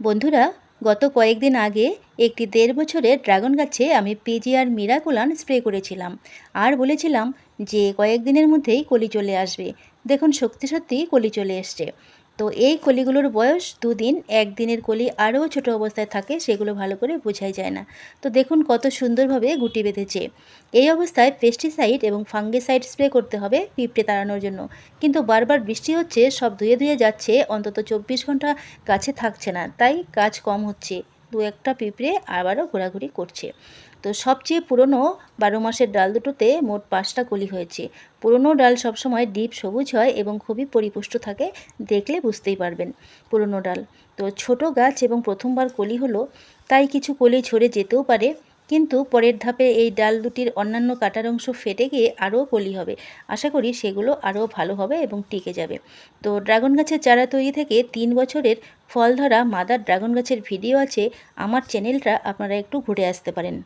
বন্ধুরা, গত কয়েকদিন আগে একটি ১.৫ বছরের ড্রাগন গাছে আমি পিজিআর মিরাকুলান স্প্রে করেছিলাম আর বলেছিলাম যে কয়েকদিনের মধ্যেই কলি চলে আসবে। দেখুন, সত্যি সত্যি কলি চলে এসছে। তো এই কলিগুলোর বয়স ২ দিন। একদিনের কলি আরও ছোট অবস্থায় থাকে, সেগুলো ভালো করে বোঝাই যায় না। তো দেখুন কত সুন্দরভাবে গুটি বেঁধেছে। এই অবস্থায় পেস্টিসাইড এবং ফাঙ্গিসাইড স্প্রে করতে হবে পিঁপড়ে তাড়ানোর জন্য। কিন্তু বারবার বৃষ্টি হচ্ছে, সব ধুয়ে ধুয়ে যাচ্ছে, অন্তত ২৪ ঘন্টা গাছে থাকছে না, তাই কাজ কম হচ্ছে। দু একটা পিঁপড়ে আবারও ঘোরাঘুরি করছে। তো সবচেয়ে পুরনো ১২ মাসের ডাল দুটোতে মোট ৫টা কলি হয়েছে। পুরনো ডাল সবসময় ডিপ সবুজ হয় এবং খুবই পরিপুষ্ট থাকে, দেখলে বুঝতেই পারবেন পুরনো ডাল। তো ছোট গাছ এবং প্রথমবার কলি হলো, তাই কিছু কলি ঝরে যেতেও পারে। কিন্তু পরের ধাপে এই ডাল দুটির অন্যান্য কাটার অংশ ফেটে গিয়ে আরও কলি হবে। আশা করি সেগুলো আরও ভালো হবে এবং টিকে যাবে। তো ড্রাগন গাছের চারা তৈরি থেকে ৩ বছরের ফল ধরা মাদার ড্রাগন গাছের ভিডিও আছে আমার চ্যানেলটা, আপনারা একটু ঘুরে আসতে পারেন।